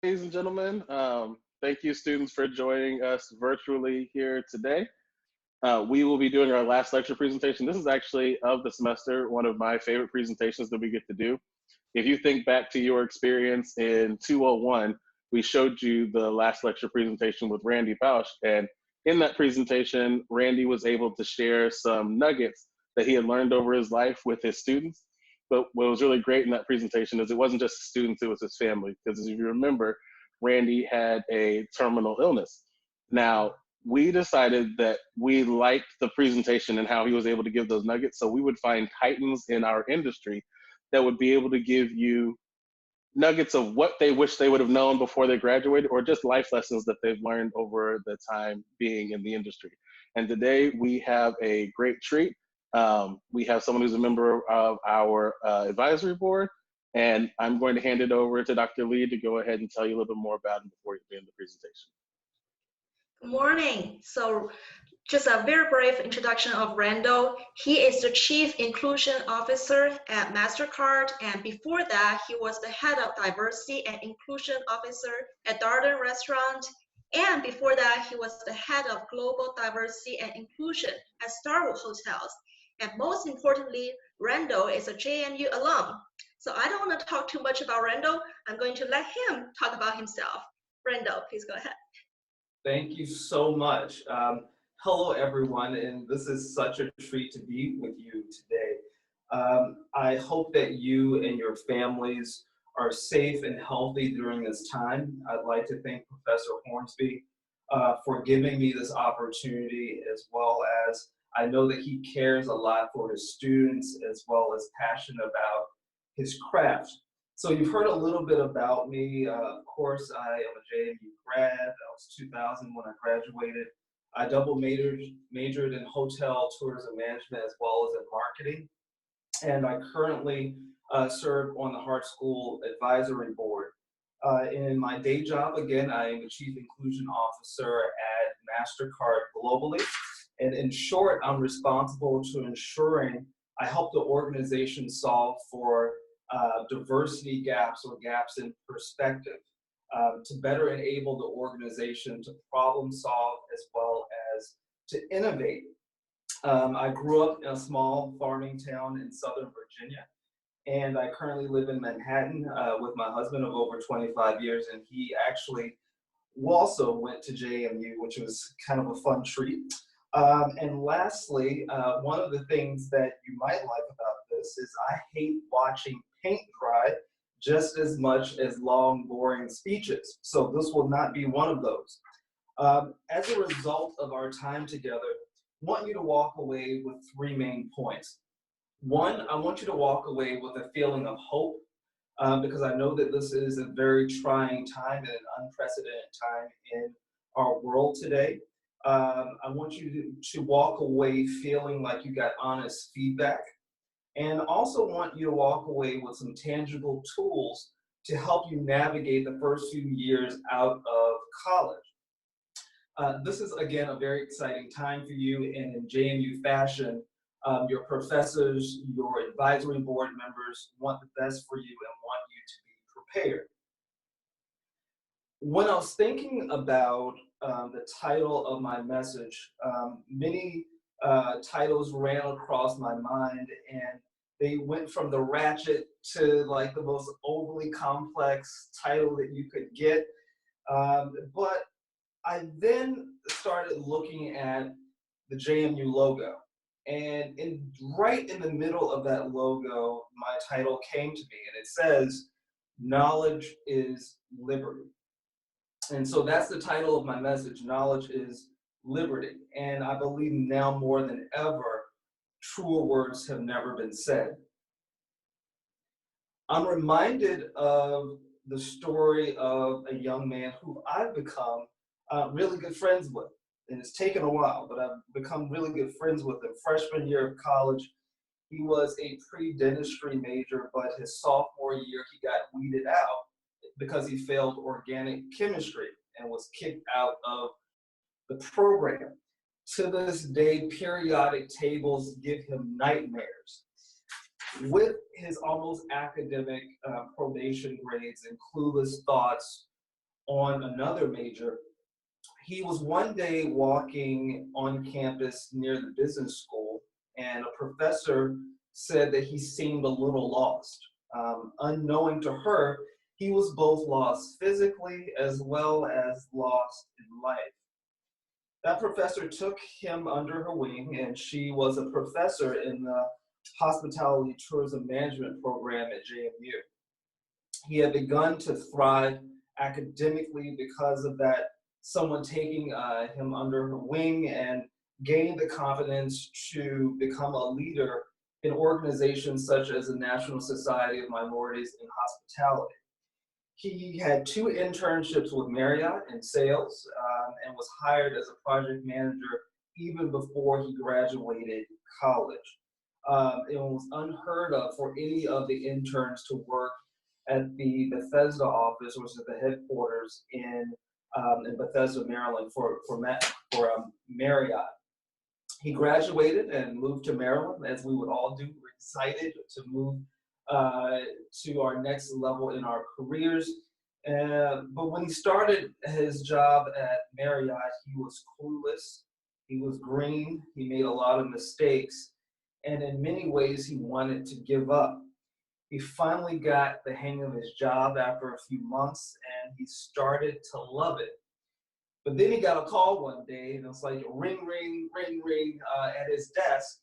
Ladies and gentlemen, thank you students for joining us virtually here today. We will be doing our last lecture presentation. This is actually of the semester, one of my favorite presentations that we get to do. If you think back to your experience in 201, we showed you the last lecture presentation with Randy Pausch, and in that presentation, Randy was able to share some nuggets that he had learned over his life with his students. But what was really great in that presentation is it wasn't just students, it was his family. Because if you remember, Randy had a terminal illness. Now, we decided that we liked the presentation and how he was able to give those nuggets. So we would find titans in our industry that would be able to give you nuggets of what they wish they would have known before they graduated, or just life lessons that they've learned over the time being in the industry. And today we have a great treat. We have someone who's a member of our advisory board, and I'm going to hand it over to Dr. Lee to go ahead and tell you a little bit more about him before you begin the presentation. Good morning. So just a very brief introduction of Randall. He is the Chief Inclusion Officer at Mastercard, and before that, he was the Head of Diversity and Inclusion Officer at Darden Restaurant, and before that, he was the Head of Global Diversity and Inclusion at Starwood Hotels. And most importantly, Randall is a JMU alum. So I don't want to talk too much about Randall. I'm going to let him talk about himself. Randall, please go ahead. Thank you so much. Hello, everyone, and this is such a treat to be with you today. I hope that you and your families are safe and healthy during this time. I'd like to thank Professor Hornsby for giving me this opportunity, as well as I know that he cares a lot for his students, as well as passionate about his craft. So you've heard a little bit about me. Of course, I am a JMU grad. That was 2000 when I graduated. I double majored in hotel tourism management as well as in marketing. And I currently serve on the Hart School Advisory Board. In my day job, again, I am a Chief Inclusion Officer at Mastercard globally. And in short, I'm responsible to ensuring I help the organization solve for diversity gaps or gaps in perspective to better enable the organization to problem solve as well as to innovate. I grew up in a small farming town in Southern Virginia, and I currently live in Manhattan with my husband of over 25 years, and he actually also went to JMU, which was kind of a fun treat. And lastly, one of the things that you might like about this is I hate watching paint dry just as much as long, boring speeches. So this will not be one of those. As a result of our time together, I want you to walk away with three main points. One, I want you to walk away with a feeling of hope, because I know that this is a very trying time and an unprecedented time in our world today. I want you to walk away feeling like you got honest feedback, and also want you to walk away with some tangible tools to help you navigate the first few years out of college. This is, again, a very exciting time for you, and in JMU fashion, your professors, your advisory board members want the best for you and want you to be prepared. When I was thinking about the title of my message, many titles ran across my mind, and they went from the ratchet to like the most overly complex title that you could get. But I then started looking at the JMU logo, and right in the middle of that logo, my title came to me, and it says, "Knowledge is Liberty." And so that's the title of my message, Knowledge is Liberty. And I believe now more than ever, truer words have never been said. I'm reminded of the story of a young man who I've become really good friends with. And it's taken a while, but I've become really good friends with him. Freshman year of college, he was a pre-dentistry major, but his sophomore year, he got weeded out because he failed organic chemistry and was kicked out of the program. To this day, periodic tables give him nightmares. With his almost academic probation grades and clueless thoughts, on another major. He was one day walking on campus near the business school, and a professor said that he seemed a little lost. Unknowing to her, he was both lost physically as well as lost in life. That professor took him under her wing, and she was a professor in the Hospitality Tourism Management program at JMU. He had begun to thrive academically because of that, someone taking him under her wing, and gained the confidence to become a leader in organizations such as the National Society of Minorities in Hospitality. He had 2 internships with Marriott in sales, and was hired as a project manager even before he graduated college. It was unheard of for any of the interns to work at the Bethesda office, which is the headquarters in Bethesda, Maryland, for Marriott. He graduated and moved to Maryland, as we would all do. We're excited to move to our next level in our careers. But when he started his job at Marriott, he was clueless, he was green, he made a lot of mistakes, and in many ways he wanted to give up. He finally got the hang of his job after a few months, and he started to love it. But then he got a call one day, and it was like ring, ring, ring, ring at his desk.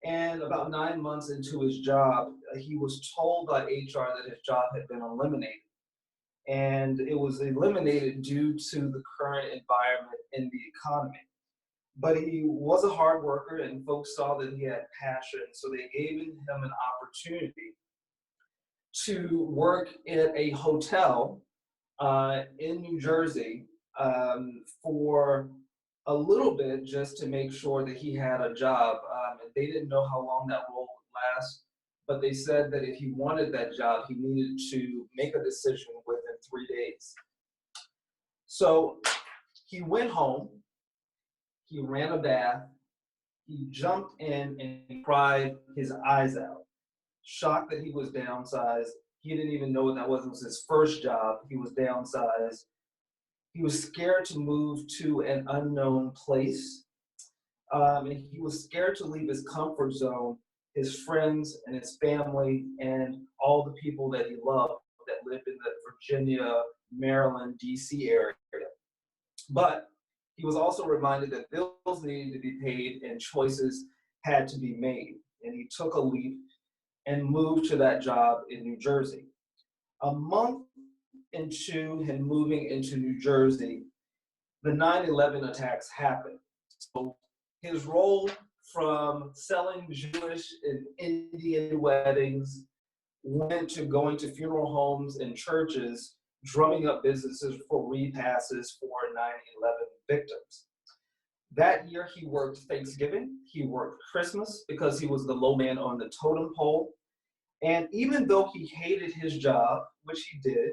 And about 9 months into his job, he was told by HR that his job had been eliminated. And it was eliminated due to the current environment in the economy. But he was a hard worker, and folks saw that he had passion, so they gave him an opportunity to work in a hotel in New Jersey for a little bit, just to make sure that he had a job. And they didn't know how long that role would last, but they said that if he wanted that job, he needed to make a decision within 3 days. So he went home, he ran a bath, he jumped in and cried his eyes out, shocked that he was downsized. He didn't even know what that was. It was his first job. He was downsized. He was scared to move to an unknown place. And he was scared to leave his comfort zone, his friends and his family, and all the people that he loved that lived in the Virginia, Maryland, DC area. But he was also reminded that bills needed to be paid and choices had to be made. And he took a leap and moved to that job in New Jersey. A month into him moving into New Jersey, the 9/11 attacks happened. So his role from selling Jewish and Indian weddings went to going to funeral homes and churches, drumming up businesses for repasses for 9/11 victims. That year he worked Thanksgiving, he worked Christmas because he was the low man on the totem pole. And even though he hated his job, which he did,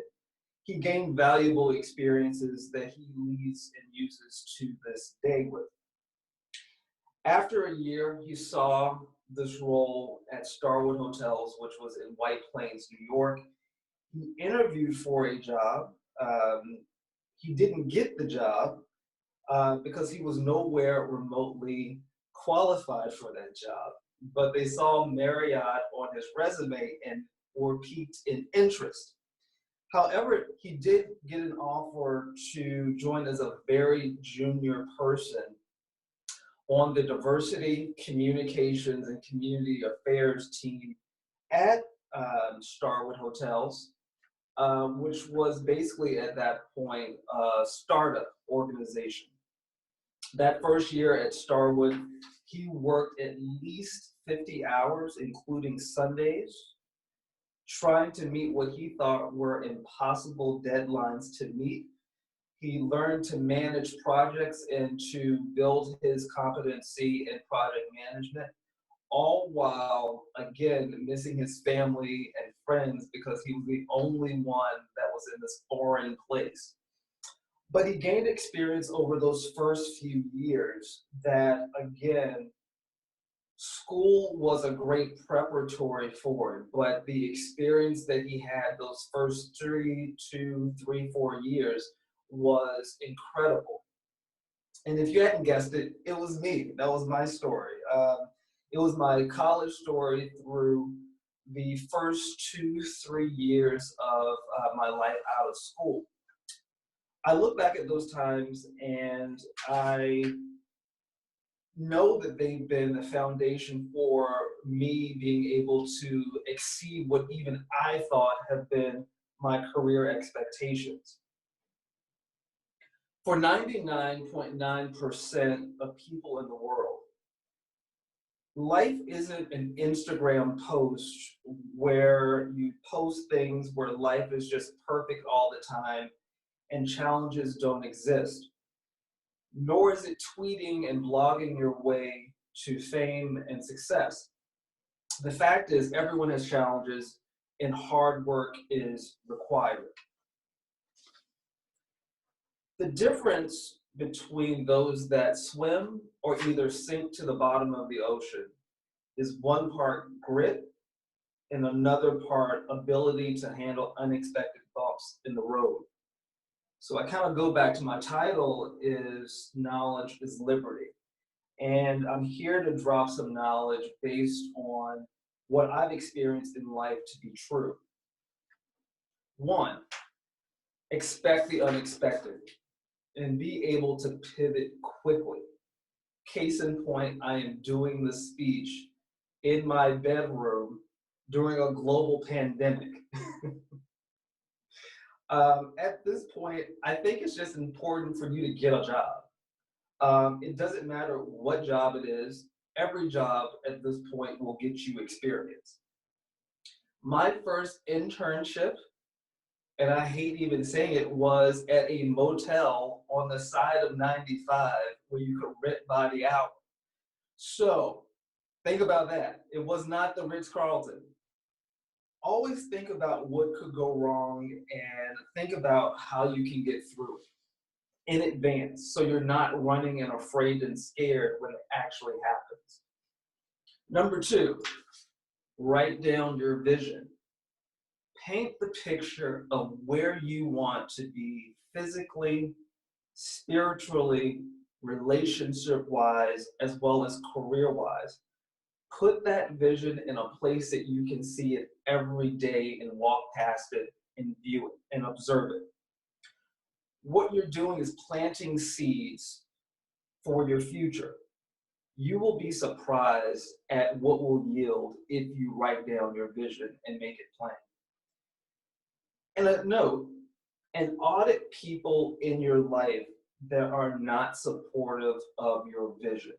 he gained valuable experiences that he leads and uses to this day with. After a year, he saw this role at Starwood Hotels, which was in White Plains, New York. He interviewed for a job. He didn't get the job because he was nowhere remotely qualified for that job. But they saw Marriott on his resume and were piqued in interest. However, he did get an offer to join as a very junior person on the diversity, communications, and community affairs team at Starwood Hotels, which was basically at that point a startup organization. That first year at Starwood, he worked at least 50 hours, including Sundays, trying to meet what he thought were impossible deadlines to meet. He learned to manage projects and to build his competency in project management, all while, again, missing his family and friends because he was the only one that was in this foreign place. But he gained experience over those first few years that, again, School was a great preparatory for it, but the experience that he had those first 4 years was incredible. And if you hadn't guessed it, it was me. That was my story. It was my college story through the first 3 years of my life out of school. I look back at those times and I know that they've been the foundation for me being able to exceed what even I thought have been my career expectations. For 99.9% of people in the world, life isn't an Instagram post where you post things where life is just perfect all the time and challenges don't exist. Nor is it tweeting and blogging your way to fame and success. The fact is, everyone has challenges and hard work is required. The difference between those that swim or either sink to the bottom of the ocean is one part grit and another part ability to handle unexpected bumps in the road. So I kind of go back to my title is Knowledge is Liberty. And I'm here to drop some knowledge based on what I've experienced in life to be true. 1, expect the unexpected and be able to pivot quickly. Case in point, I am doing this speech in my bedroom during a global pandemic. At this point, I think it's just important for you to get a job. It doesn't matter what job it is. Every job at this point will get you experience. My first internship, and I hate even saying it, was at a motel on the side of 95 where you could rent by the hour. So think about that. It was not the Ritz-Carlton. Always think about what could go wrong and think about how you can get through it in advance so you're not running and afraid and scared when it actually happens. Number 2, write down your vision. Paint the picture of where you want to be physically, spiritually, relationship-wise, as well as career-wise. Put that vision in a place that you can see it every day and walk past it and view it and observe it. What you're doing is planting seeds for your future. You will be surprised at what will yield if you write down your vision and make it plain. And a note, and audit people in your life that are not supportive of your vision.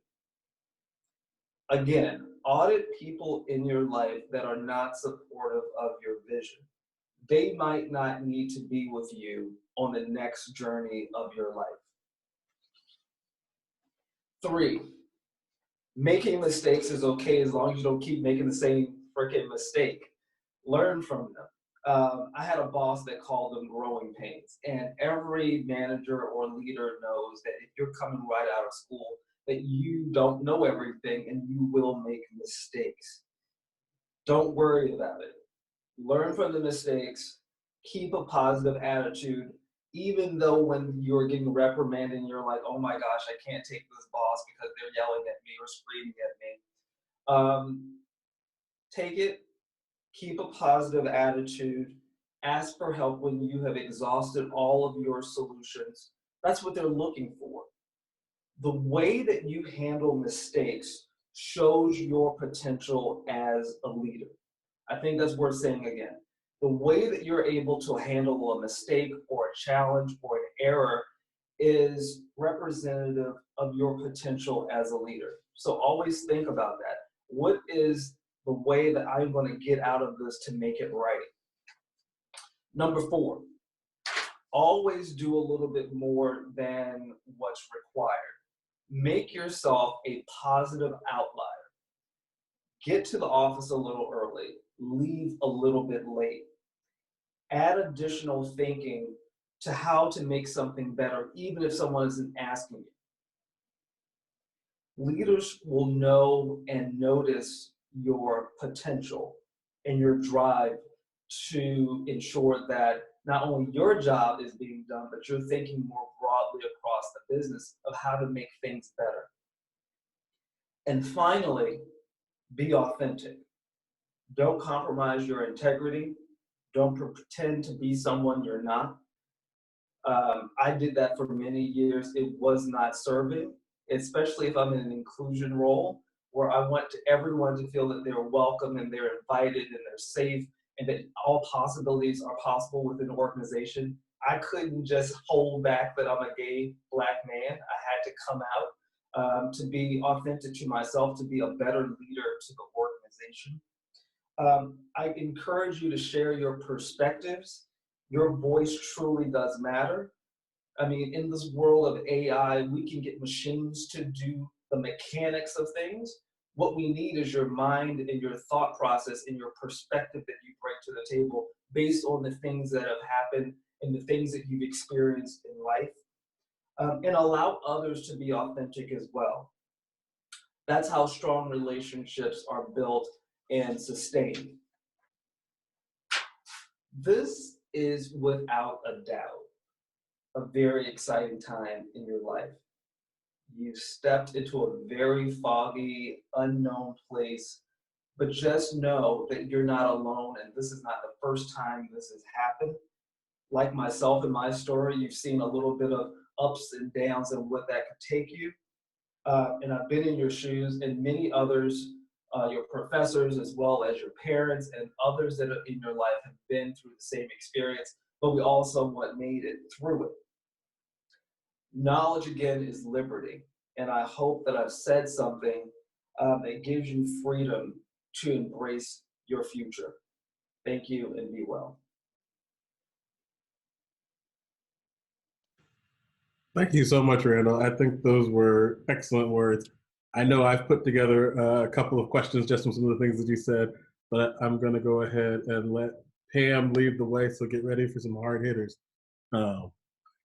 Again, audit people in your life that are not supportive of your vision. They might not need to be with you on the next journey of your life. 3, making mistakes is okay as long as you don't keep making the same freaking mistake. Learn from them. I had a boss that called them growing pains, and every manager or leader knows that if you're coming right out of school, that you don't know everything and you will make mistakes. Don't worry about it. Learn from the mistakes, keep a positive attitude, even though when you're getting reprimanded and you're like, oh my gosh, I can't take this boss because they're yelling at me or screaming at me. Take it, keep a positive attitude, ask for help when you have exhausted all of your solutions. That's what they're looking for. The way that you handle mistakes shows your potential as a leader. I think that's worth saying again. The way that you're able to handle a mistake or a challenge or an error is representative of your potential as a leader. So always think about that. What is the way that I'm going to get out of this to make it right? Number 4, always do a little bit more than what's required. Make yourself a positive outlier. Get to the office a little early. Leave a little bit late. Add additional thinking to how to make something better, even if someone isn't asking you. Leaders will know and notice your potential and your drive to ensure that not only your job is being done, but you're thinking more broadly across the business of how to make things better. And finally, be authentic. Don't compromise your integrity. Don't pretend to be someone you're not. I did that for many years. It was not serving, especially if I'm in an inclusion role where I want everyone to feel that they're welcome and they're invited and they're safe and that all possibilities are possible within an organization. I couldn't just hold back that I'm a gay Black man. I had to come out to be authentic to myself, to be a better leader to the organization. I encourage you to share your perspectives. Your voice truly does matter. I mean, in this world of AI, we can get machines to do the mechanics of things. What we need is your mind and your thought process and your perspective that you bring to the table based on the things that have happened and the things that you've experienced in life. And allow others to be authentic as well. That's how strong relationships are built and sustained. This is without a doubt a very exciting time in your life. You've stepped into a very foggy, unknown place, but just know that you're not alone, and this is not the first time this has happened. Like myself and my story, you've seen a little bit of ups and downs and what that could take you. And I've been in your shoes, and many others, your professors, as well as your parents and others that are in your life have been through the same experience, but we all somewhat made it through it. Knowledge, again, is liberty, and I hope that I've said something that gives you freedom to embrace your future. Thank you, and be well. Thank you so much, Randall. I think those were excellent words. I know I've put together a couple of questions just from some of the things that you said, but I'm going to go ahead and let Pam lead the way, so get ready for some hard hitters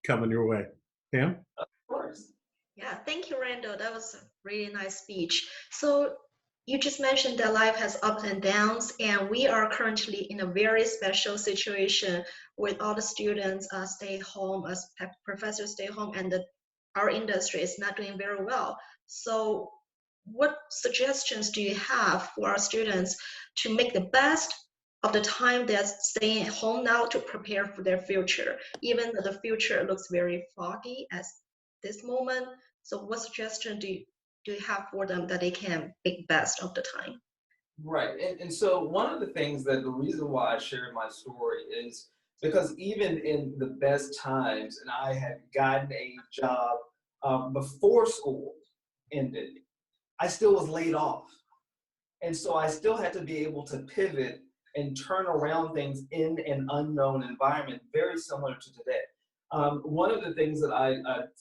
coming your way. Pam? Of course. Yeah, thank you, Randall. That was a really nice speech. So you just mentioned that life has ups and downs, and we are currently in a very special situation with all the students stay home, as professors stay home, and our industry is not doing very well. So what suggestions do you have for our students to make the best of the time they're staying at home now to prepare for their future, even though the future looks very foggy at this moment? So what suggestion do you have for them that they can make best of the time? Right, and so one of the things that the reason why I shared my story is because even in the best times, and I had gotten a job before school ended, I still was laid off. And so I still had to be able to pivot and turn around things in an unknown environment, very similar to today. One of the things that I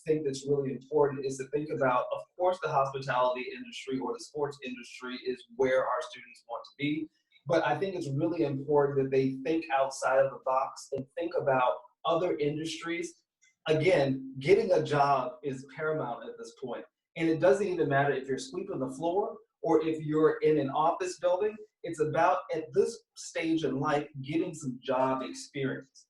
think that's really important is to think about, of course, the hospitality industry or the sports industry is where our students want to be. But I think it's really important that they think outside of the box and think about other industries. Again, getting a job is paramount at this point. And it doesn't even matter if you're sweeping the floor or if you're in an office building. It's about, at this stage in life, getting some job experience.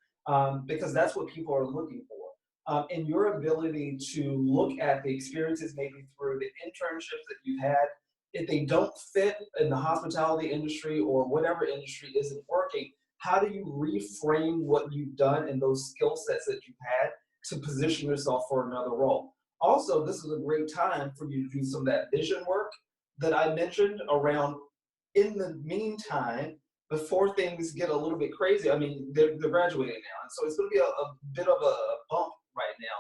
Because that's what people are looking for. And your ability to look at the experiences maybe through the internships that you've had, if they don't fit in the hospitality industry or whatever industry isn't working, how do you reframe what you've done and those skill sets that you've had to position yourself for another role? Also, this is a great time for you to do some of that vision work that I mentioned around, in the meantime, before things get a little bit crazy. I mean, they're graduating now, and so it's going to be a bit of a bump right now.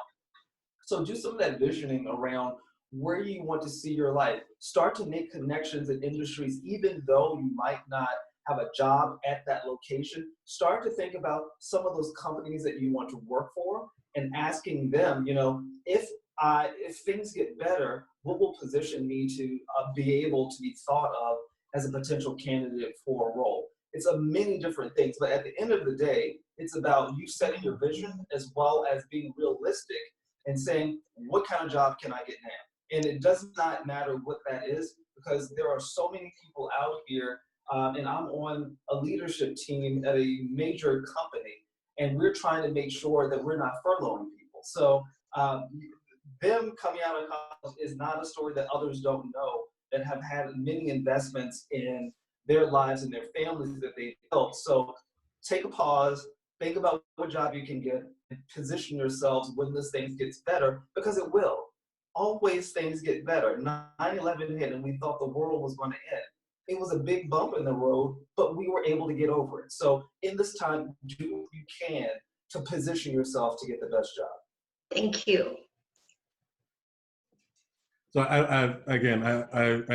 So do some of that visioning around where you want to see your life. Start to make connections in industries, even though you might not have a job at that location. Start to think about some of those companies that you want to work for and asking them, you know, if things get better, what will position me to be able to be thought of as a potential candidate for a role? It's a many different things, but at the end of the day, it's about you setting your vision as well as being realistic and saying, what kind of job can I get now? And it does not matter what that is, because there are so many people out here, and I'm on a leadership team at a major company, and we're trying to make sure that we're not furloughing people. So them coming out of college is not a story that others don't know, that have had many investments in their lives and their families that they built. So take a pause, think about what job you can get, and position yourselves when this thing gets better, because it will. Always things get better. 9/11 hit and we thought the world was going to end. It was a big bump in the road, but we were able to get over it. So in this time, do what you can to position yourself to get the best job. Thank you. So I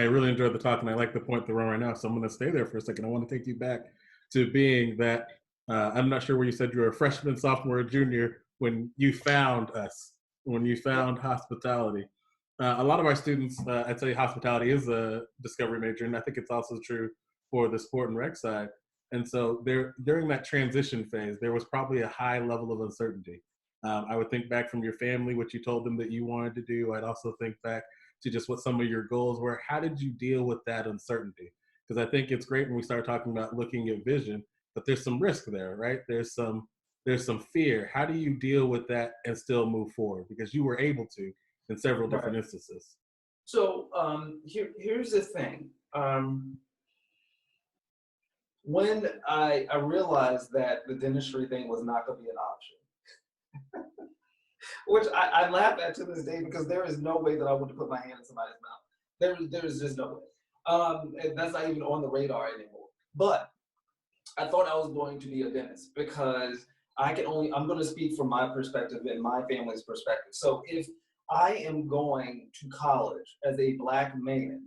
really enjoyed the talk, and I like the point they're on right now. So I'm going to stay there for a second. I want to take you back to being that, I'm not sure where you said you were a freshman, sophomore, or junior when you found us, when you found hospitality. A lot of our students, I'd say hospitality is a discovery major, and I think it's also true for the sport and rec side. And so during that transition phase, there was probably a high level of uncertainty. I would think back from your family, what you told them that you wanted to do. I'd also think back to just what some of your goals were. How did you deal with that uncertainty? Because I think it's great when we start talking about looking at vision, but there's some risk there, right? There's some fear. How do you deal with that and still move forward? Because you were able to in several different instances. So here's the thing. When I realized that the dentistry thing was not going to be an option, which I laugh at to this day, because there is no way that I would have put my hand in somebody's mouth. There is just no way. And that's not even on the radar anymore. But I thought I was going to be a dentist, because I'm going to speak from my perspective and my family's perspective. So if I am going to college as a Black man,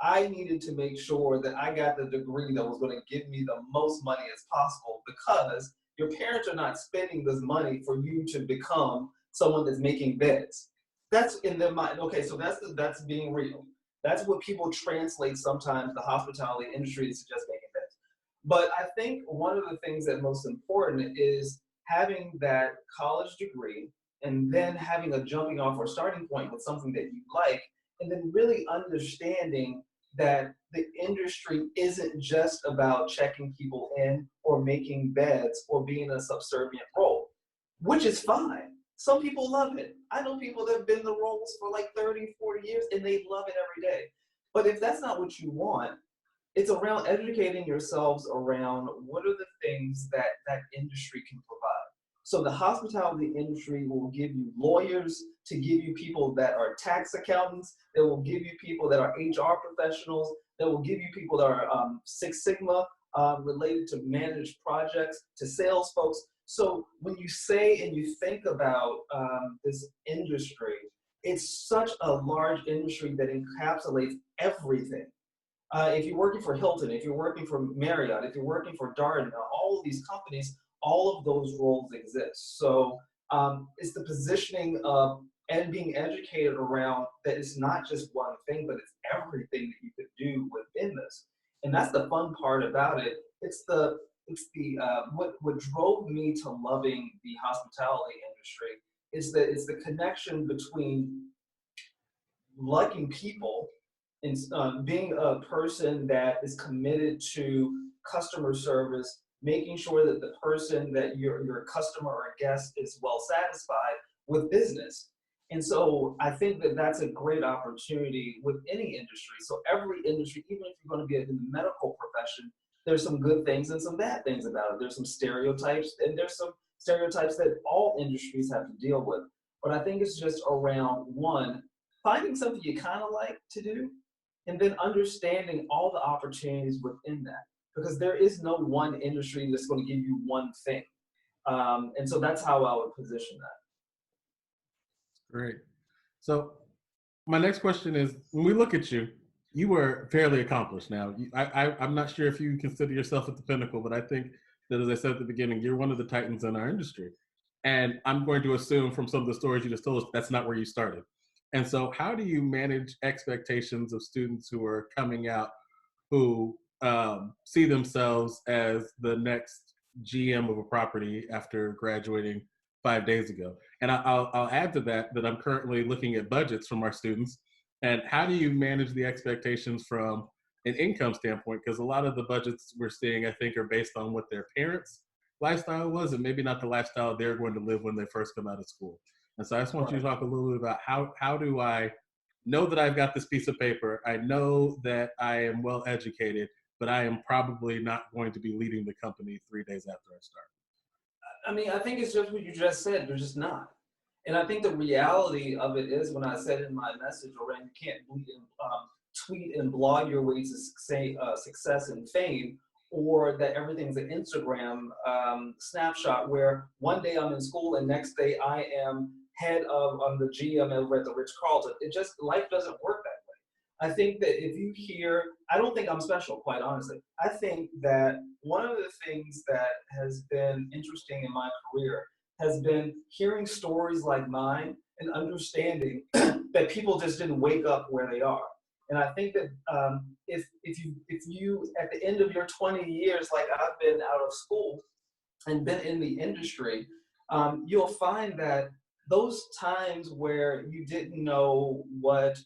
I needed to make sure that I got the degree that was going to give me the most money as possible, because your parents are not spending this money for you to become someone that's making beds. That's in their mind. Okay, so that's being real. That's what people translate sometimes the hospitality industry is just making beds. But I think one of the things that most important is having that college degree, and then having a jumping off or starting point with something that you like, and then really understanding that the industry isn't just about checking people in or making beds or being in a subservient role, which is fine. Some people love it. I know people that have been in the roles for like 30, 40 years, and they love it every day. But if that's not what you want, it's around educating yourselves around what are the things that that industry can provide. So the hospitality industry will give you lawyers, to give you people that are tax accountants, that will give you people that are HR professionals, that will give you people that are Six Sigma related to managed projects, to sales folks. So when you say and you think about this industry, it's such a large industry that encapsulates everything. If you're working for Hilton, if you're working for Marriott, if you're working for Darden, all of these companies, all of those roles exist. So it's the positioning of and being educated around that it's not just one thing, but it's everything that you could do within this. And that's the fun part about it. It's the what drove me to loving the hospitality industry is that it's the connection between liking people and being a person that is committed to customer service, making sure that the person that your customer or guest is well satisfied with business. And so I think that that's a great opportunity with any industry. So every industry, even if you're going to be in the medical profession, there's some good things and some bad things about it. There's some stereotypes, and there's some stereotypes that all industries have to deal with. But I think it's just around, one, finding something you kind of like to do, and then understanding all the opportunities within that. Because there is no one industry that's going to give you one thing. And so that's how I would position that. Great. So my next question is, when we look at you, you were fairly accomplished now. I'm not sure if you consider yourself at the pinnacle, but I think that, as I said at the beginning, you're one of the titans in our industry. And I'm going to assume from some of the stories you just told us, that's not where you started. And so how do you manage expectations of students who are coming out who see themselves as the next GM of a property after graduating 5 days ago? And I'll add to that I'm currently looking at budgets from our students, And how do you manage the expectations from an income standpoint? Because a lot of the budgets we're seeing, I think, are based on what their parents' lifestyle was, and maybe not the lifestyle they're going to live when they first come out of school. And so I just want you to talk a little bit about how do I know that I've got this piece of paper? I know that I am well educated, but I am probably not going to be leading the company 3 days after I start. I mean, I think it's just what you just said. They're just not. And I think the reality of it is, when I said in my message, around you can't tweet and blog your way to success and fame, or that everything's an Instagram snapshot where one day I'm in school and next day I am head of the GM over at the Ritz-Carlton. Life doesn't work that way. I think that if you hear, I don't think I'm special, quite honestly. I think that one of the things that has been interesting in my career has been hearing stories like mine and understanding that people just didn't wake up where they are. And I think that if you at the end of your 20 years, like I've been out of school and been in the industry, you'll find that those times where you didn't know what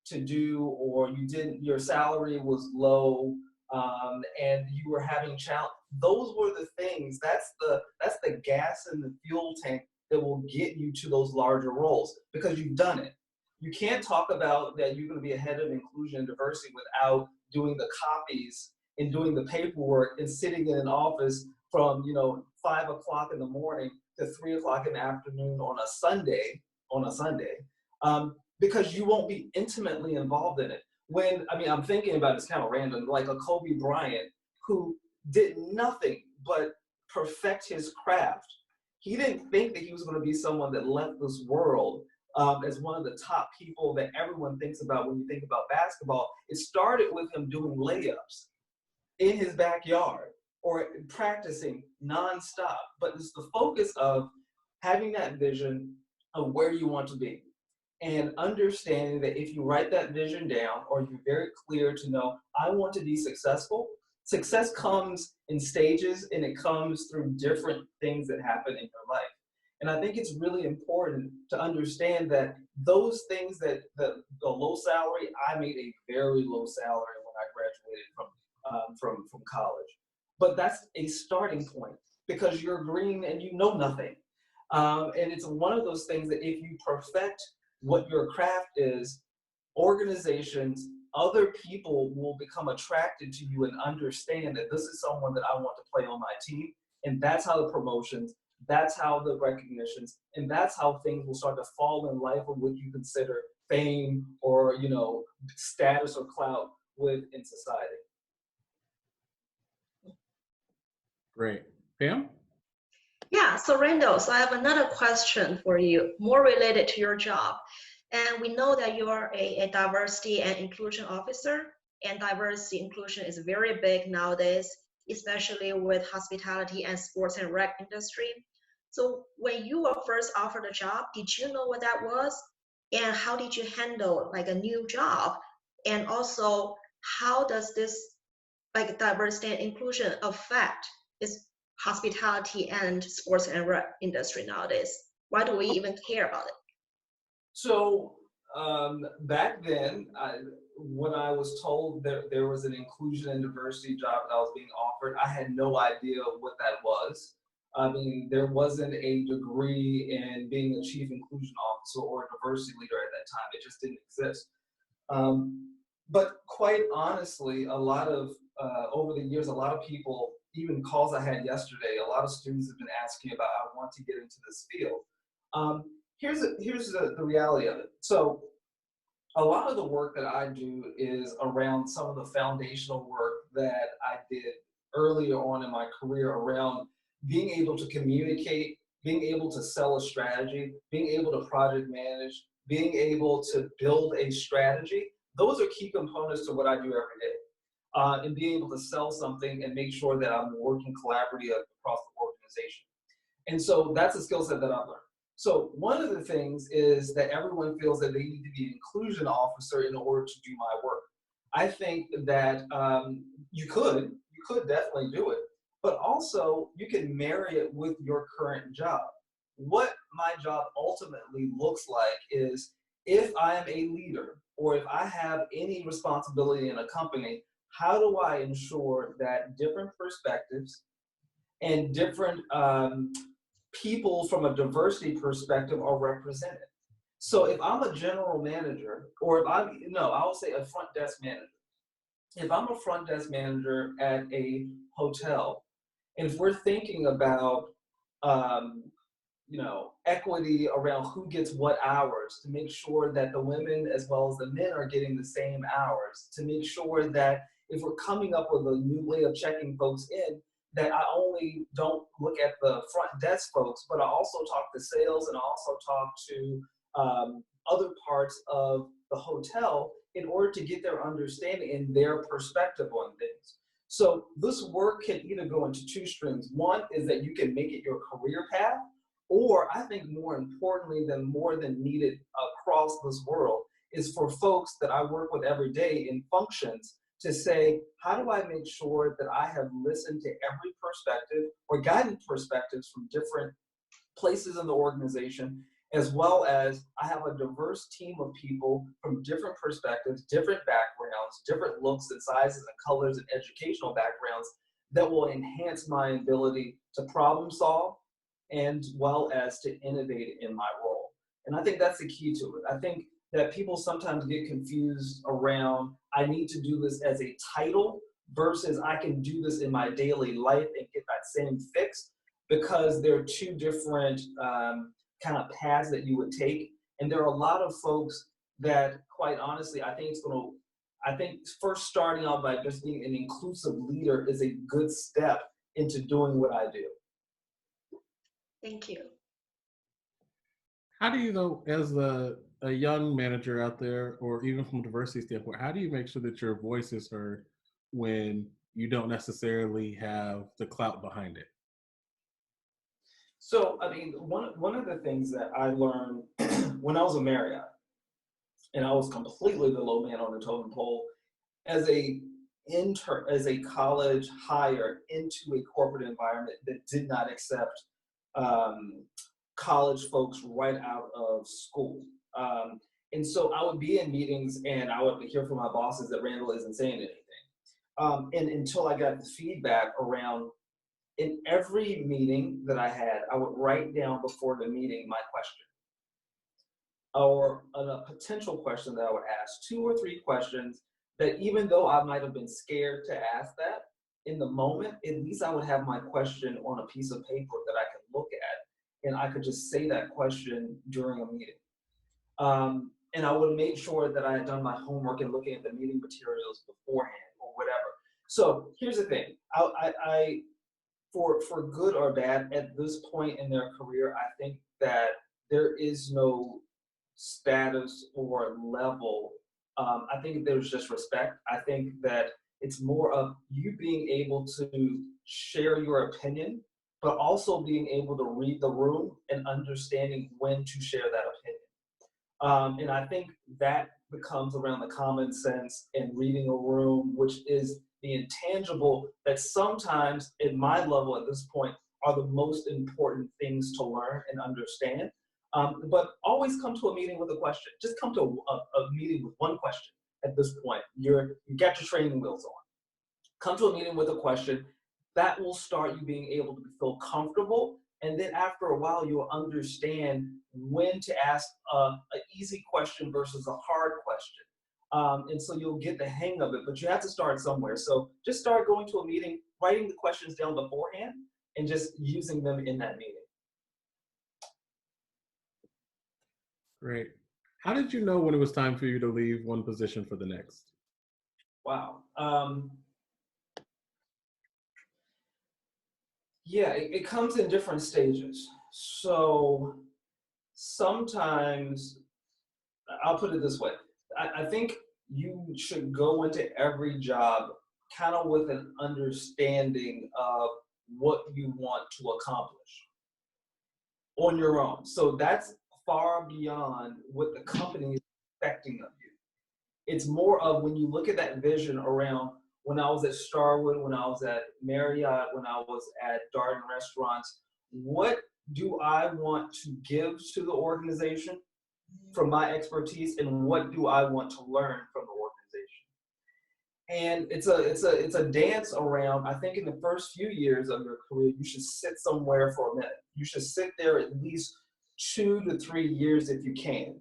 to do, or your salary was low, and you were having challenge, those were the things. That's the gas in the fuel tank that will get you to those larger roles, because you've done it. You can't talk about that you're going to be a head of inclusion and diversity without doing the copies and doing the paperwork and sitting in an office from 5 o'clock in the morning to 3 o'clock in the afternoon on a Sunday, because you won't be intimately involved in it. I'm thinking about, it's kind of random, like a Kobe Bryant who did nothing but perfect his craft. He didn't think that he was going to be someone that left this world as one of the top people that everyone thinks about when you think about basketball. It started with him doing layups in his backyard or practicing nonstop. But it's the focus of having that vision of where you want to be, and understanding that if you write that vision down, or you're very clear to know, I want to be successful. Success comes in stages, and it comes through different things that happen in your life. And I think it's really important to understand that those things, that the low salary, I made a very low salary when I graduated from college. But that's a starting point, because you're green and you know nothing. And it's one of those things that if you perfect what your craft is, organizations, other people will become attracted to you and understand that this is someone that I want to play on my team. And that's how the promotions, that's how the recognitions, and that's how things will start to fall in life of what you consider fame or, status or clout in society. Great. Pam? Yeah, so Randall, I have another question for you, more related to your job. And we know that you are a diversity and inclusion officer, and diversity inclusion is very big nowadays, especially with hospitality and sports and rec industry. So when you were first offered a job, did you know what that was? And how did you handle like a new job? And also, how does this like diversity and inclusion affect this hospitality and sports and rec industry nowadays? Why do we even care about it? So back then, when I was told that there was an inclusion and diversity job that I was being offered, I had no idea what that was. I mean, there wasn't a degree in being a chief inclusion officer or a diversity leader at that time. It just didn't exist. But quite honestly, over the years, a lot of people, even calls I had yesterday, a lot of students have been asking about, I want to get into this field. Here's the reality of it. So a lot of the work that I do is around some of the foundational work that I did earlier on in my career around being able to communicate, being able to sell a strategy, being able to project manage, being able to build a strategy. Those are key components to what I do every day. And being able to sell something and make sure that I'm working collaboratively across the organization. And so that's a skill set that I've learned. So one of the things is that everyone feels that they need to be an inclusion officer in order to do my work. I think that you could definitely do it, but also you can marry it with your current job. What my job ultimately looks like is if I am a leader or if I have any responsibility in a company, how do I ensure that different perspectives and different people from a diversity perspective are represented? So if I'm a general manager, or if I'm, no, I will say a front desk manager. If I'm a front desk manager at a hotel, and if we're thinking about, equity around who gets what hours, to make sure that the women as well as the men are getting the same hours, to make sure that if we're coming up with a new way of checking folks in, that I only don't look at the front desk folks, but I also talk to sales and I also talk to other parts of the hotel in order to get their understanding and their perspective on things. So this work can either go into two streams. One is that you can make it your career path, or I think more importantly than more than needed across this world is for folks that I work with every day in functions to say, how do I make sure that I have listened to every perspective or guided perspectives from different places in the organization, as well as I have a diverse team of people from different perspectives, different backgrounds, different looks and sizes and colors and educational backgrounds that will enhance my ability to problem solve and well as to innovate in my role. And I think that's the key to it. I think that people sometimes get confused around, I need to do this as a title versus I can do this in my daily life and get that same fix, because there are two different kind of paths that you would take. And there are a lot of folks that, quite honestly, I think first starting out by just being an inclusive leader is a good step into doing what I do. Thank you. How do you know, as a young manager out there, or even from a diversity standpoint, how do you make sure that your voice is heard when you don't necessarily have the clout behind it? So, I mean, one of the things that I learned when I was a Marriott, and I was completely the low man on the totem pole, as a college hire into a corporate environment that did not accept college folks right out of school. And so I would be in meetings and I would hear from my bosses that Randall isn't saying anything. And until I got the feedback around, in every meeting that I had, I would write down before the meeting my question or a potential question that I would ask, 2 or 3 questions that even though I might have been scared to ask that in the moment, at least I would have my question on a piece of paper that I could look at and I could just say that question during a meeting. And I would make sure that I had done my homework and looking at the meeting materials beforehand or whatever. So here's the thing, for good or bad, at this point in their career, I think that there is no status or level. I think there's just respect. I think that it's more of you being able to share your opinion, but also being able to read the room and understanding when to share that opinion. And I think that becomes around the common sense and reading a room, which is the intangible that sometimes at my level at this point are the most important things to learn and understand. But always come to a meeting with a question. Just come to a meeting with one question at this point. You got your training wheels on. Come to a meeting with a question. That will start you being able to feel comfortable. And then after a while, you'll understand when to ask an easy question versus a hard question. And so you'll get the hang of it, but you have to start somewhere. So just start going to a meeting, writing the questions down beforehand, and just using them in that meeting. Great. How did you know when it was time for you to leave one position for the next? Wow. Yeah, it comes in different stages. So sometimes, I'll put it this way. I think you should go into every job kind of with an understanding of what you want to accomplish on your own. So that's far beyond what the company is expecting of you. It's more of when you look at that vision around when I was at Starwood, when I was at Marriott, when I was at Darden Restaurants, what do I want to give to the organization? from my expertise and what do I want to learn from the organization. And it's a dance around, I think in the first few years of your career, you should sit somewhere for a minute. You should sit there at least 2 to 3 years if you can.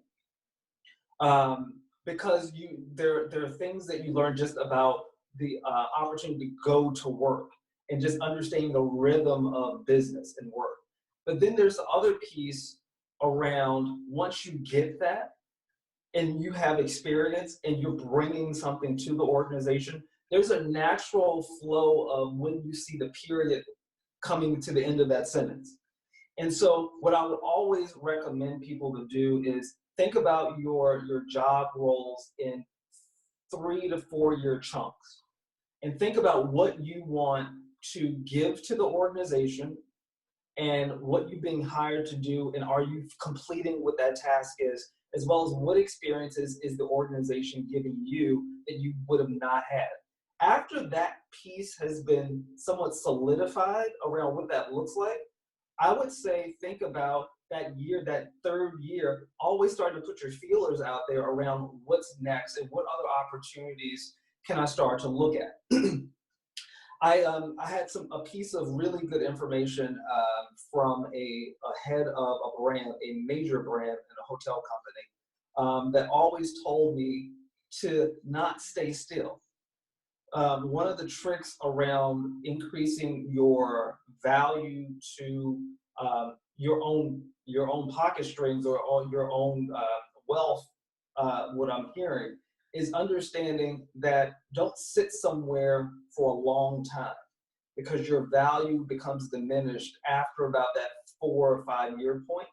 Because there are things that you learn just about the opportunity to go to work and just understanding the rhythm of business and work. But then there's the other piece around once you get that and you have experience and you're bringing something to the organization, there's a natural flow of when you see the period coming to the end of that sentence. And so what I would always recommend people to do is think about your job roles in 3 to 4 year chunks and think about what you want to give to the organization and what you're being hired to do, and are you completing what that task is, as well as what experiences is the organization giving you that you would have not had. After that piece has been somewhat solidified around what that looks like, I would say think about that year, that third year, always starting to put your feelers out there around what's next and what other opportunities can I start to look at. I had a piece of really good information from a head of a brand, a major brand in a hotel company, that always told me to not stay still. One of the tricks around increasing your value to your own pocket strings or your own wealth, what I'm hearing, is understanding that don't sit somewhere for a long time because your value becomes diminished after about that 4 or 5 year point.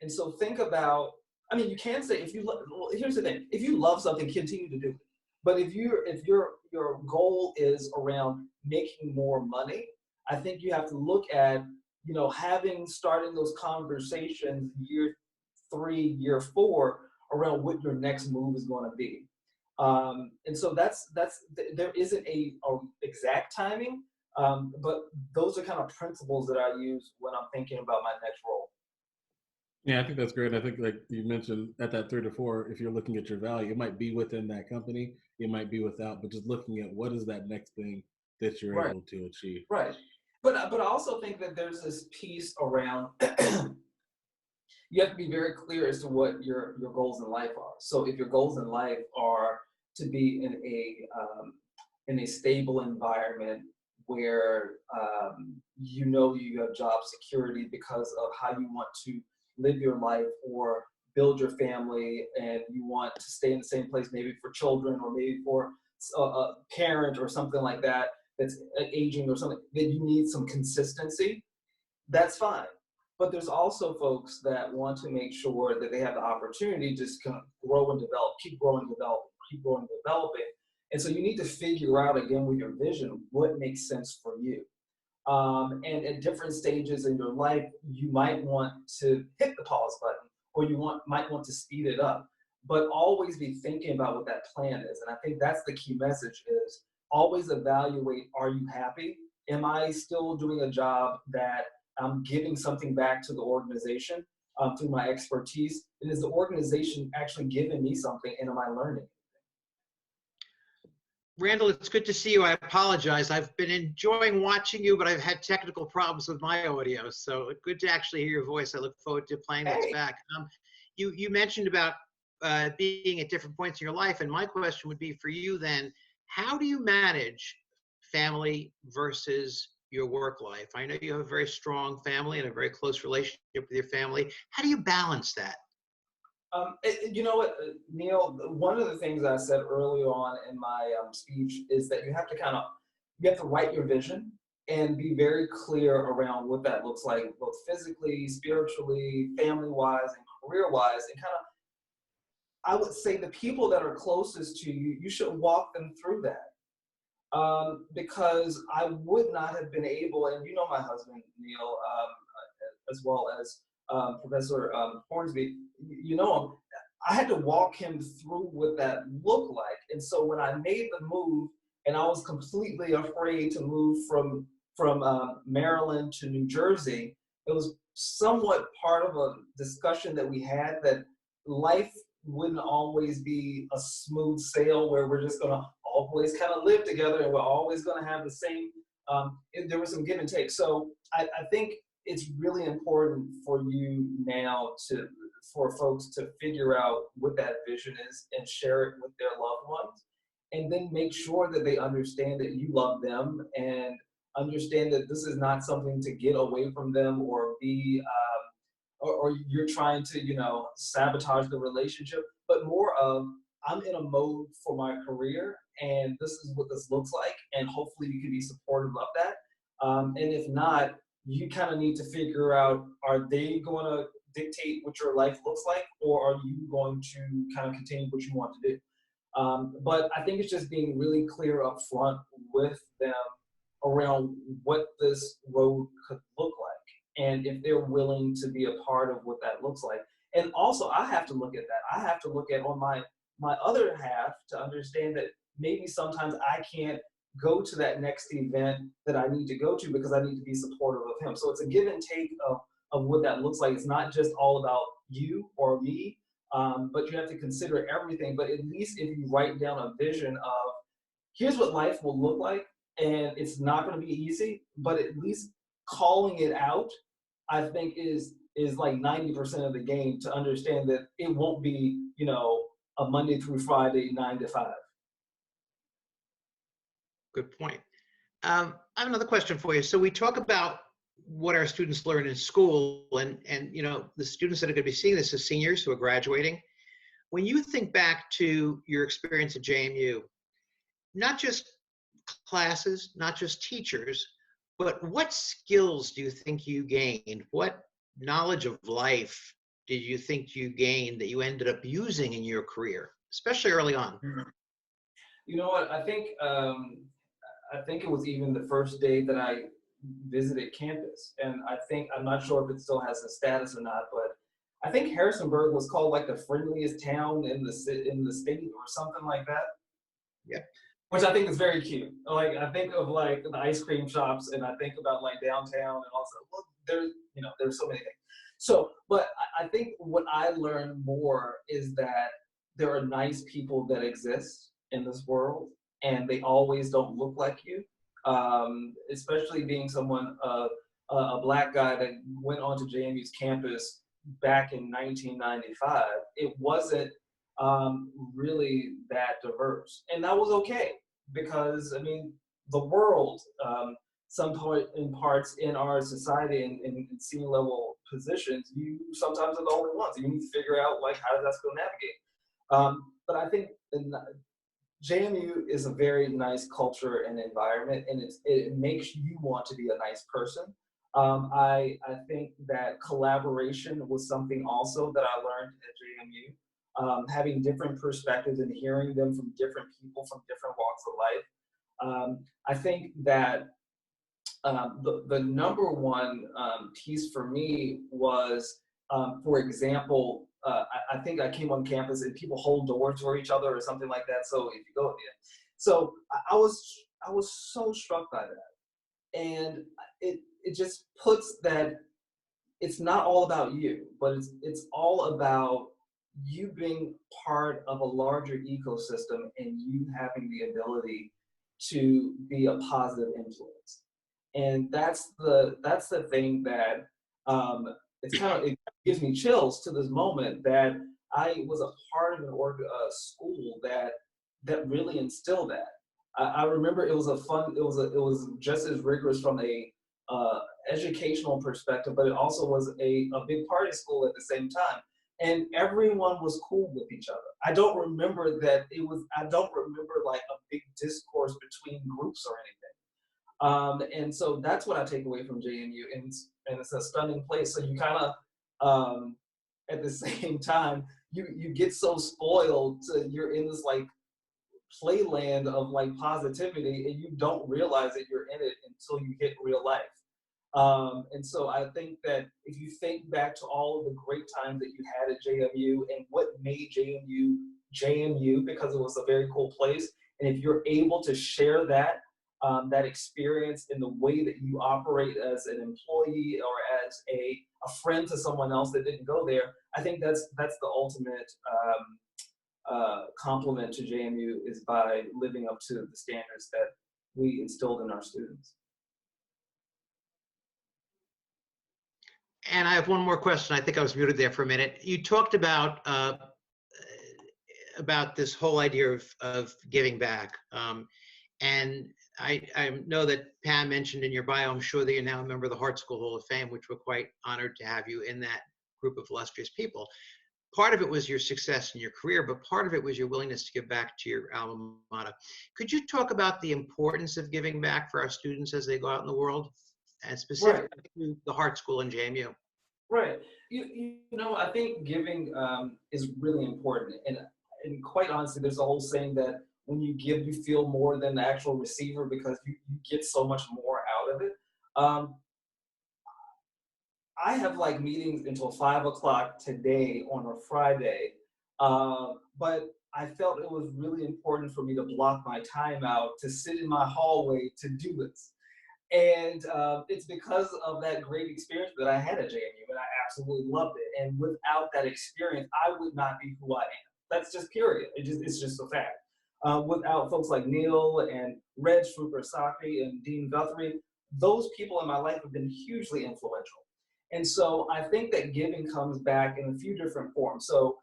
And so think about, I mean, you can say well, here's the thing, if you love something, continue to do it. But if your goal is around making more money, I think you have to look at, starting those conversations year 3, year 4 around what your next move is going to be. And so there isn't a exact timing, but those are kind of principles that I use when I'm thinking about my next role. Yeah, I think that's great. I think, like you mentioned, at that 3 to 4, if you're looking at your value, it might be within that company, it might be without, but just looking at what is that next thing that you're able to achieve. Right. But I also think that there's this piece around you have to be very clear as to what your goals in life are. So if your goals in life are to be in a stable environment where you have job security because of how you want to live your life or build your family, and you want to stay in the same place maybe for children or maybe for a parent or something like that that's aging or something, that you need some consistency, that's fine. But there's also folks that want to make sure that they have the opportunity to just kind of grow and develop, keep growing and developing. And so you need to figure out, again, with your vision, what makes sense for you. And at different stages in your life, you might want to hit the pause button, or you might want to speed it up. But always be thinking about what that plan is. And I think that's the key message, is always evaluate, are you happy? Am I still doing a job that I'm giving something back to the organization through my expertise? And is the organization actually giving me something, and am I learning? Randall, it's good to see you. I apologize. I've been enjoying watching you, but I've had technical problems with my audio. So good to actually hear your voice. I look forward to playing this back. You mentioned about being at different points in your life, and my question would be for you then, how do you manage family versus your work life? I know you have a very strong family and a very close relationship with your family. How do you balance that? You know what, Neil, one of the things I said early on in my speech is that you have to write your vision and be very clear around what that looks like, both physically, spiritually, family-wise, and career-wise. And kind of, I would say the people that are closest to you, you should walk them through that. Because I would not have been able, and you know my husband, Neil, as well as Professor Hornsby, you know him, I had to walk him through what that looked like. And so when I made the move, and I was completely afraid to move from Maryland to New Jersey, it was somewhat part of a discussion that we had, that life wouldn't always be a smooth sail where we're just gonna always kind of live together and we're always gonna have the same, there was some give and take. So I think it's really important for you now for folks to figure out what that vision is and share it with their loved ones, and then make sure that they understand that you love them and understand that this is not something to get away from them or be, or you're trying to, sabotage the relationship, but more of, I'm in a mode for my career and this is what this looks like, and hopefully you can be supportive of that. And if not, you kind of need to figure out, are they going to dictate what your life looks like, or are you going to kind of continue what you want to do? But I think it's just being really clear up front with them around what this road could look like, and if they're willing to be a part of what that looks like. And also, I have to look at that. I have to look at on my other half to understand that maybe sometimes I can't go to that next event that I need to go to because I need to be supportive of him. So it's a give and take of what that looks like. It's not just all about you or me, but you have to consider everything. But at least if you write down a vision of, here's what life will look like, and it's not going to be easy, but at least calling it out, I think is like 90% of the game, to understand that it won't be, a Monday through Friday, 9 to 5. Good point. I have another question for you. So we talk about what our students learn in school, and the students that are going to be seeing this as seniors who are graduating. When you think back to your experience at JMU, not just classes, not just teachers, but what skills do you think you gained? What knowledge of life did you think you gained that you ended up using in your career, especially early on? You know what? I think it was even the first day that I visited campus, and I'm not sure if it still has a status or not, but I think Harrisonburg was called like the friendliest town in the state or something like that. Yeah. Which I think is very cute. Like, I think of like the ice cream shops, and I think about like downtown, and also, well, there's so many things. So, but I think what I learned more is that there are nice people that exist in this world, and they always don't look like you. Especially being someone, a Black guy that went onto JMU's campus back in 1995, it wasn't really that diverse. And that was okay, because, I mean, the world, in parts in our society in senior level positions, you sometimes are the only ones. You need to figure out, like, how that's going to navigate. But I think JMU is a very nice culture and environment, and it makes you want to be a nice person. I think that collaboration was something also that I learned at JMU, having different perspectives and hearing them from different people from different walks of life. I think that the number one piece for me was, for example, I think I came on campus and people hold doors for each other or something like that. So if you go, yeah. So I was so struck by that, and it just puts that it's not all about you, but it's all about you being part of a larger ecosystem and you having the ability to be a positive influence. And that's the thing that it gives me chills to this moment, that I was a part of a school that really instilled that. I remember it was just as rigorous from a educational perspective, but it also was a big party school at the same time. And everyone was cool with each other. I don't remember like a big discourse between groups or anything. And so that's what I take away from JMU, and it's a stunning place. So you kind of, at the same time, you get so spoiled you're in this like playland of like positivity, and you don't realize that you're in it until you hit real life. And so I think that if you think back to all of the great times that you had at JMU and what made JMU, because it was a very cool place, and if you're able to share that that experience in the way that you operate as an employee or as a friend to someone else that didn't go there, I think that's the ultimate compliment to JMU, is by living up to the standards that we instilled in our students. And I have one more question. I think I was muted there for a minute. You talked about this whole idea of giving back. And I know that Pam mentioned in your bio, I'm sure that you're now a member of the Hart School Hall of Fame, which we're quite honored to have you in that group of illustrious people. Part of it was your success in your career, but part of it was your willingness to give back to your alma mater. Could you talk about the importance of giving back for our students as they go out in the world, and specifically to the Hart School and JMU? Right. You know, I think giving is really important. And quite honestly, there's a whole saying that when you give, you feel more than the actual receiver, because you get so much more out of it. I have like meetings until 5 o'clock today on a Friday, but I felt it was really important for me to block my time out to sit in my hallway to do this. And it's because of that great experience that I had at JMU, and I absolutely loved it. And without that experience, I would not be who I am. That's just period. It's just a fact. Without folks like Neil and Reg Srupar-Sakri and Dean Guthrie, those people in my life have been hugely influential. And so I think that giving comes back in a few different forms. So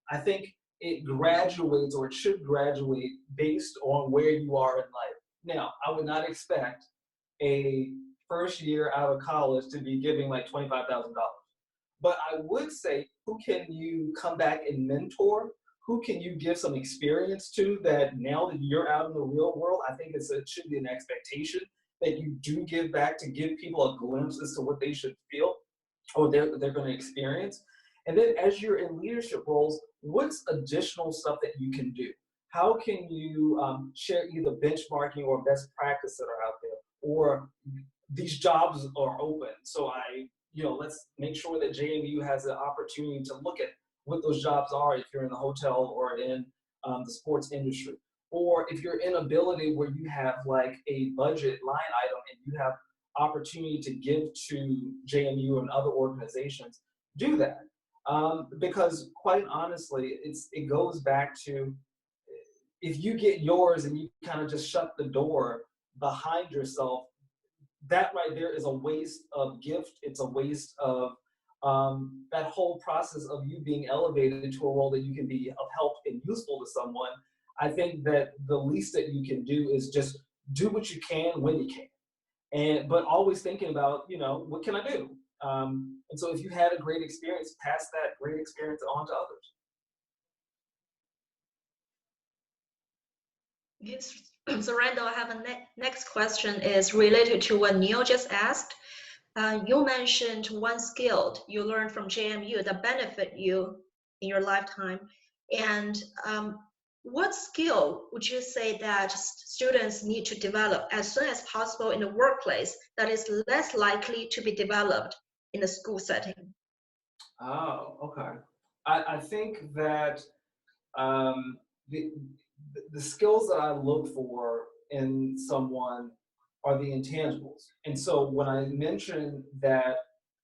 I think it graduates, or it should graduate, based on where you are in life. Now, I would not expect a first year out of college to be giving like $25,000. But I would say, who can you come back and mentor? Who can you give some experience to, that now that you're out in the real world, I think it should be an expectation that you do give back, to give people a glimpse as to what they should feel or they're going to experience. And then as you're in leadership roles, what's additional stuff that you can do? How can you share either benchmarking or best practice that are out there, or these jobs are open, so let's make sure that JMU has the opportunity to look at what those jobs are if you're in the hotel or in the sports industry. Or if you're in ability where you have like a budget line item and you have opportunity to give to JMU and other organizations, do that. Because quite honestly, it goes back to, if you get yours and you kind of just shut the door behind yourself, that right there is a waste of gift. It's a waste of that whole process of you being elevated to a role that you can be of help and useful to someone. I think that the least that you can do is just do what you can when you can, but always thinking about, what can I do? And so if you had a great experience, pass that great experience on to others. Yes. So Randall, I have a next question is related to what Neil just asked. You mentioned one skill you learned from JMU that benefit you in your lifetime. And what skill would you say that students need to develop as soon as possible in the workplace that is less likely to be developed in a school setting? Oh, okay. I think that the skills that I look for in someone are the intangibles. And so when I mentioned that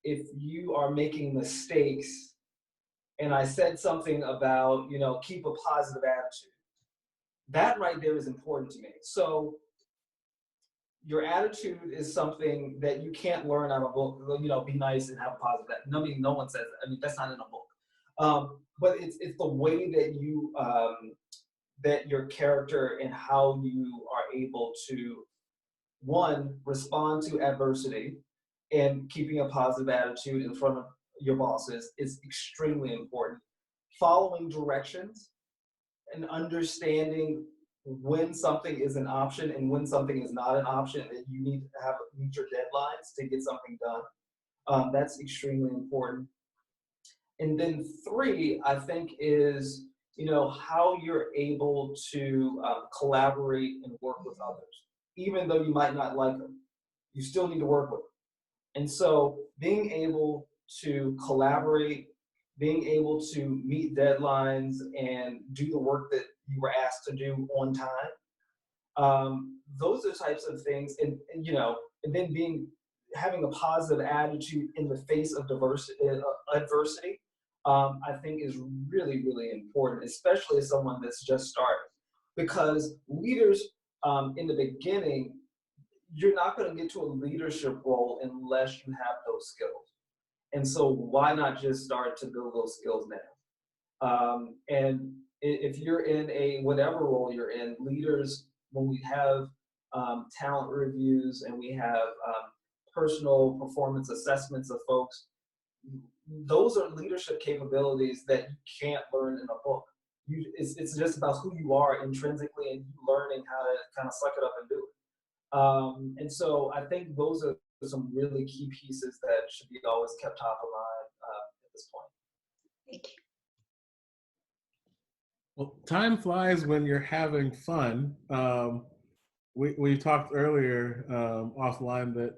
if you are making mistakes, and I said something about, keep a positive attitude, that right there is important to me. So your attitude is something that you can't learn out of a book, be nice and have a positive attitude. No one says that. That's not in a book. But it's the way that you, that your character and how you are able to, one, respond to adversity, and keeping a positive attitude in front of your bosses is extremely important. Following directions and understanding when something is an option and when something is not an option, that you need to meet your deadlines to get something done. That's extremely important. And then 3, I think, is how you're able to collaborate and work with others. Even though you might not like them, you still need to work with them. And so being able to collaborate, being able to meet deadlines and do the work that you were asked to do on time, Those are types of things, and you know, and then having a positive attitude in the face of adversity, I think is really, really important, especially as someone that's just starting, because leaders in the beginning, you're not going to get to a leadership role unless you have those skills. And so why not just start to build those skills now? And if you're in a whatever role you're in, leaders, when we have talent reviews and we have personal performance assessments of folks, those are leadership capabilities that you can't learn in a book. It's just about who you are intrinsically and you learning how to kind of suck it up and do it. And so I think those are some really key pieces that should be always kept top of mind at this point. Thank you. Well, time flies when you're having fun. We talked earlier offline that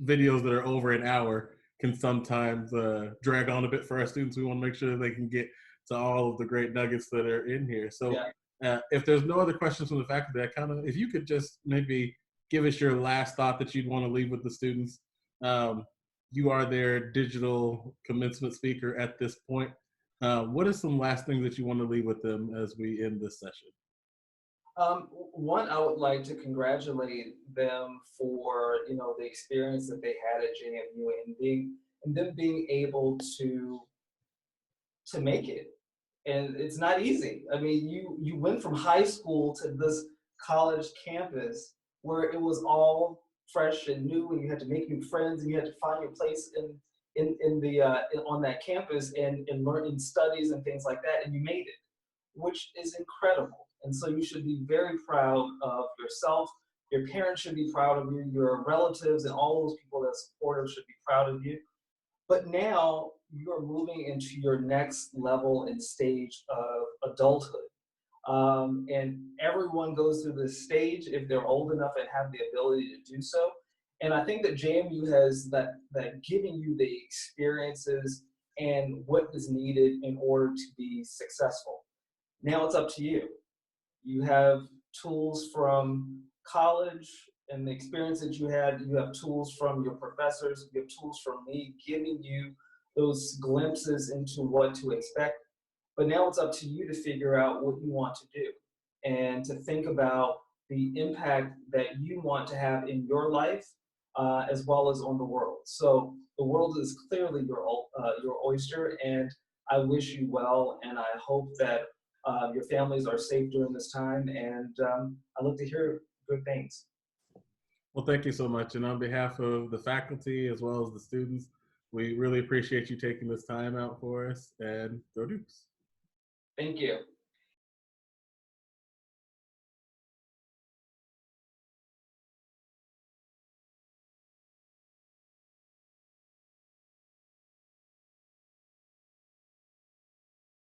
videos that are over an hour can sometimes drag on a bit for our students. We want to make sure that they can get to all of the great nuggets that are in here. So if there's no other questions from the faculty, if you could just maybe give us your last thought that you'd want to leave with the students. You are their digital commencement speaker at this point. What are some last things that you want to leave with them as we end this session? One, I would like to congratulate them for the experience that they had at JMU and them being able to make it. And it's not easy. I mean, you went from high school to this college campus where it was all fresh and new, and you had to make new friends, and you had to find your place on that campus and learn in studies and things like that, and you made it, which is incredible. And so you should be very proud of yourself. Your parents should be proud of you. Your relatives and all those people that support you should be proud of you. But now you're moving into your next level and stage of adulthood. And everyone goes through this stage if they're old enough and have the ability to do so. And I think that JMU has that giving you the experiences and what is needed in order to be successful. Now it's up to you. You have tools from college and the experience that you had. You have tools from your professors. You have tools from me giving you those glimpses into what to expect. But now it's up to you to figure out what you want to do and to think about the impact that you want to have in your life as well as on the world. So the world is clearly your oyster, and I wish you well, and I hope that your families are safe during this time, and I look to hear good things. Well, thank you so much. And on behalf of the faculty as well as the students, we really appreciate you taking this time out for us, and go Dukes. Thank you.